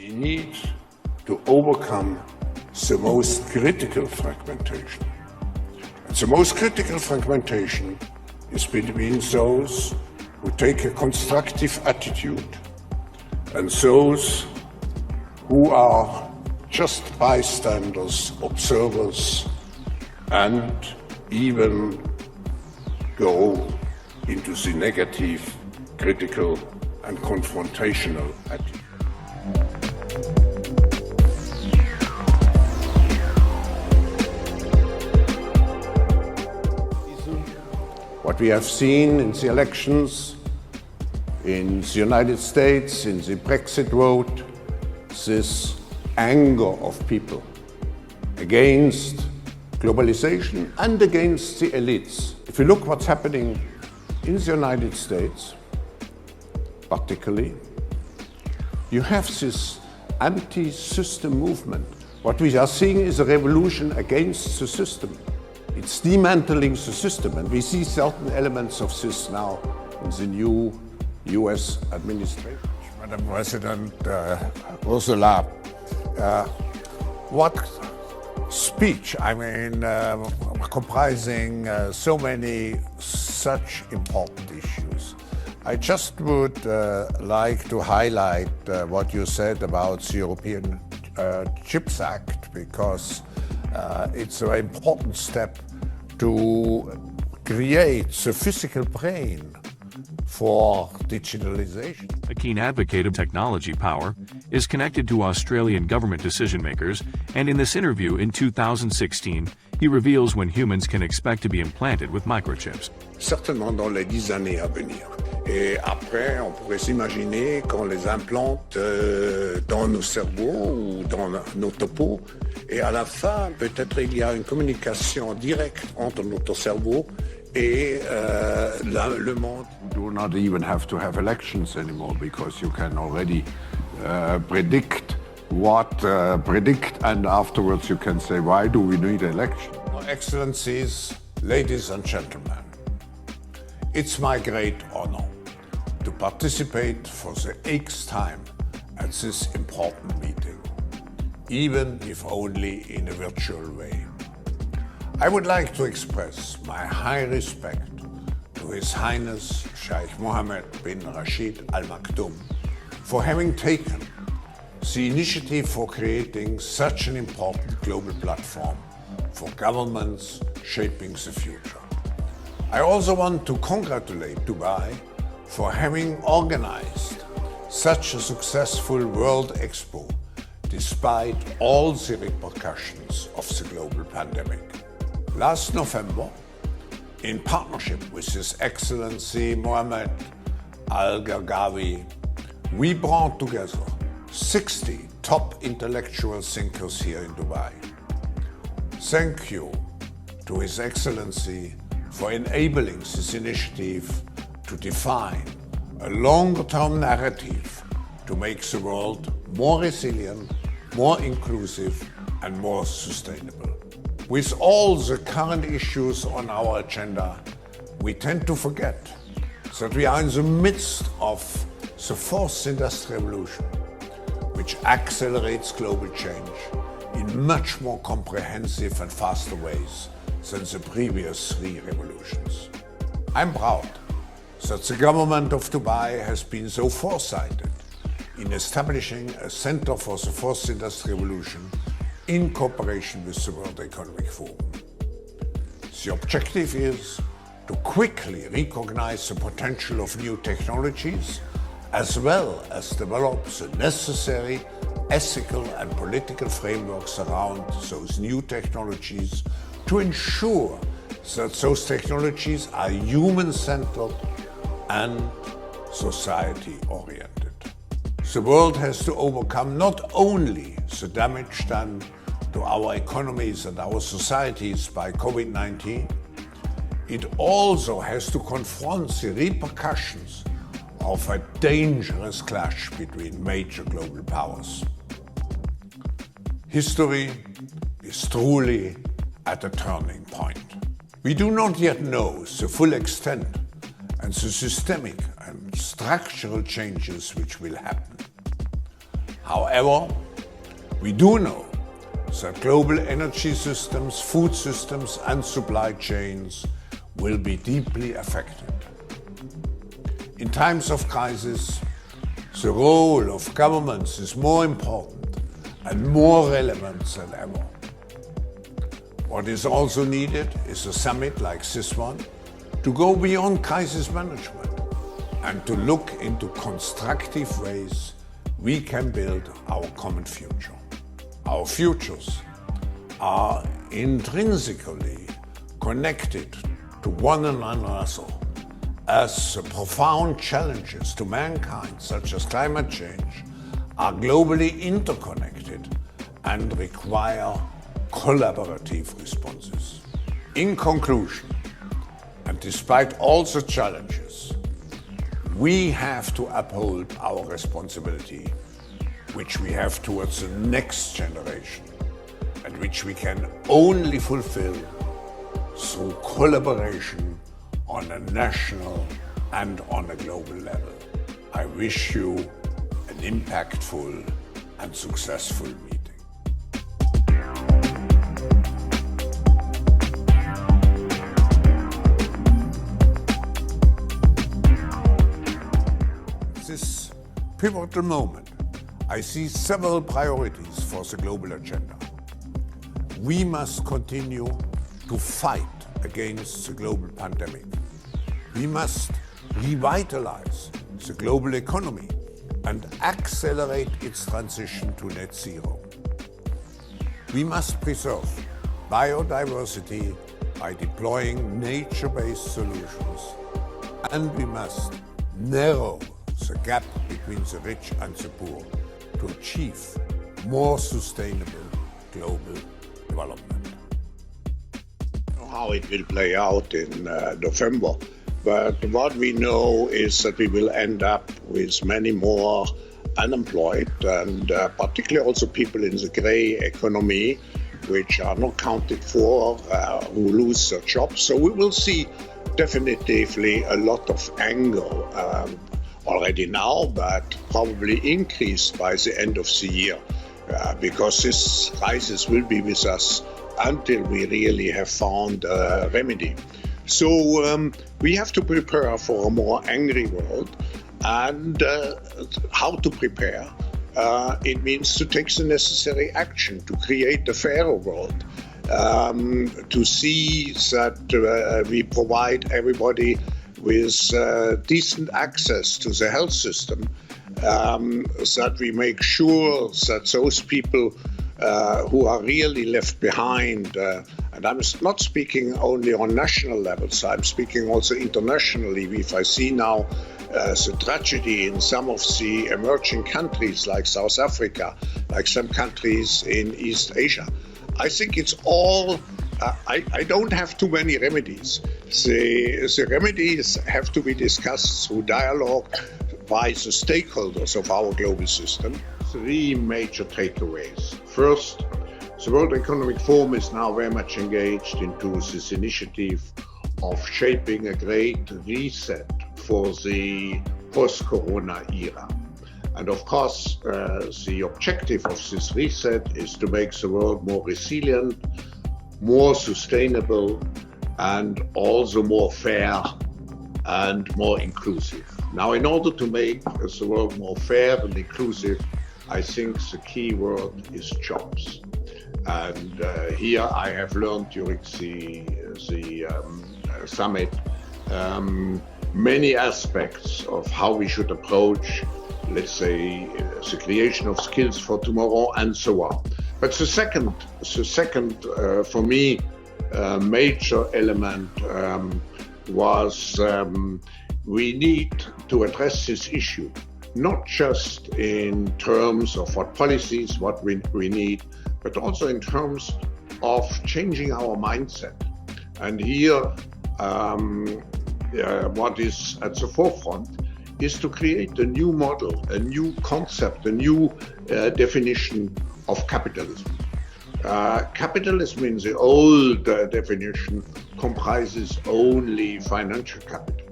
We need to overcome the most critical fragmentation. And the most critical fragmentation is between those who take a constructive attitude and those who are just bystanders, observers, and even go into the negative, critical, and confrontational attitude. What we have seen in the elections in the United States, in the Brexit vote, this anger of people against globalization and against the elites. If you look what's happening in the United States, particularly, you have this anti-system movement. What we are seeing is a revolution against the system. It's dismantling the system, and we see certain elements of this now in the new US administration. Madam President Ursula, what speech, comprising so many such important issues. I just would like to highlight what you said about the European Chips Act, because it's a very important step to create the physical brain for digitalization. A keen advocate of technology power, is connected to Australian government decision makers, and in this interview in 2016, he reveals when humans can expect to be implanted with microchips. Certainement dans les 10 années à venir. Et après, on pourrait s'imaginer qu'on les implante dans nos cerveaux ou dans nos topos. Et à la fin, peut-être il y a une communication directe entre notre cerveau et le monde. You do not even have to have elections anymore, because you can already predict and afterwards you can say, why do we need elections? Excellencies, ladies and gentlemen, it's my great honor to participate for the 8th time at this important meeting, even if only in a virtual way. I would like to express my high respect to His Highness Sheikh Mohammed bin Rashid Al Maktoum for having taken the initiative for creating such an important global platform for governments shaping the future. I also want to congratulate Dubai for having organized such a successful World Expo despite all the repercussions of the global pandemic. Last November, in partnership with His Excellency Mohammed Al-Gargawi, we brought together 60 top intellectual thinkers here in Dubai. Thank you to His Excellency for enabling this initiative to define a longer-term narrative to make the world more resilient, more inclusive, and more sustainable. With all the current issues on our agenda, we tend to forget that we are in the midst of the 4th industrial revolution, which accelerates global change in much more comprehensive and faster ways than the previous 3 revolutions. I'm proud that the government of Dubai has been so foresighted in establishing a Center for the 4th Industrial Revolution in cooperation with the World Economic Forum. The objective is to quickly recognize the potential of new technologies, as well as develop the necessary ethical and political frameworks around those new technologies to ensure that those technologies are human-centered and society-oriented. The world has to overcome not only the damage done to our economies and our societies by COVID-19, it also has to confront the repercussions of a dangerous clash between major global powers. History is truly at a turning point. We do not yet know the full extent and the systemic and structural changes which will happen. However, we do know that global energy systems, food systems and supply chains will be deeply affected. In times of crisis, the role of governments is more important and more relevant than ever. What is also needed is a summit like this one to go beyond crisis management and to look into constructive ways we can build our common future. Our futures are intrinsically connected to one another, as the profound challenges to mankind, such as climate change, are globally interconnected and require collaborative responses. In conclusion, and despite all the challenges, we have to uphold our responsibility, which we have towards the next generation, and which we can only fulfill through collaboration on a national and on a global level. I wish you an impactful and successful meeting. This pivotal moment, I see several priorities for the global agenda. We must continue to fight against the global pandemic. We must revitalize the global economy and accelerate its transition to net zero. We must preserve biodiversity by deploying nature-based solutions, and we must narrow the gap between the rich and the poor to achieve more sustainable global development. How it will play out in November, but what we know is that we will end up with many more unemployed, and particularly also people in the grey economy, which are not counted for, who lose their jobs. So we will see definitively a lot of anger already now, but probably increased by the end of the year, because this crisis will be with us until we really have found a remedy. So we have to prepare for a more angry world, and how to prepare? It means to take the necessary action to create a fairer world, to see that we provide everybody with decent access to the health system, that we make sure that those people who are really left behind, and I'm not speaking only on national levels, I'm speaking also internationally. If I see now the tragedy in some of the emerging countries like South Africa, like some countries in East Asia, I think it's all, I don't have too many remedies. The remedies have to be discussed through dialogue by the stakeholders of our global system. Three major takeaways. First, the World Economic Forum is now very much engaged into this initiative of shaping a great reset for the post-corona era. And of course, the objective of this reset is to make the world more resilient, more sustainable, and also more fair and more inclusive. Now, in order to make the world more fair and inclusive, I think the key word is jobs. And here I have learned during the summit many aspects of how we should approach, let's say, the creation of skills for tomorrow and so on. But the second for me, major element was we need to address this issue, not just in terms of what policies, what we need, but also in terms of changing our mindset. And here, what is at the forefront is to create a new model, a new concept, a new definition of capitalism. Capitalism in the old definition comprises only financial capital,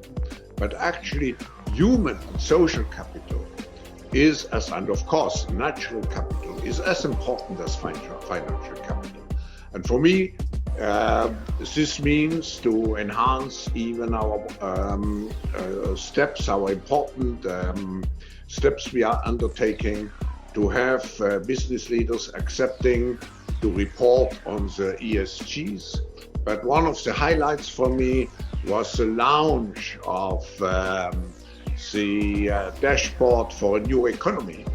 but actually human and social capital and of course, natural capital is as important as financial capital. And for me, this means to enhance even our steps, our important steps we are undertaking to have business leaders accepting to report on the ESGs. But one of the highlights for me was the launch of the dashboard for a new economy,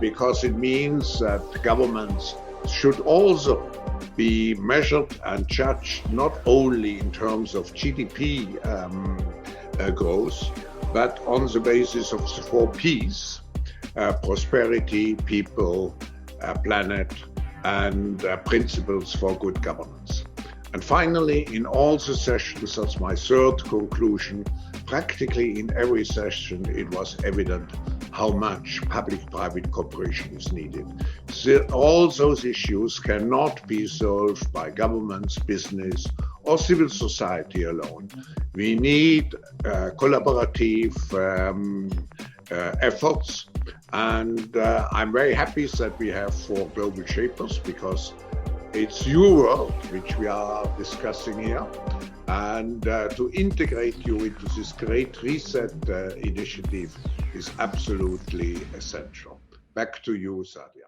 because it means that governments should also be measured and judged not only in terms of GDP growth, but on the basis of the 4 Ps, prosperity, people, planet, and principles for good governance. And finally, in all the sessions, that's my third conclusion, practically in every session it was evident how much public-private cooperation is needed. So all those issues cannot be solved by governments, business, or civil society alone. We need collaborative efforts, and I'm very happy that we have 4 global shapers, because it's your world which we are discussing here, and to integrate you into this great reset initiative is absolutely essential. Back to you, Sadia.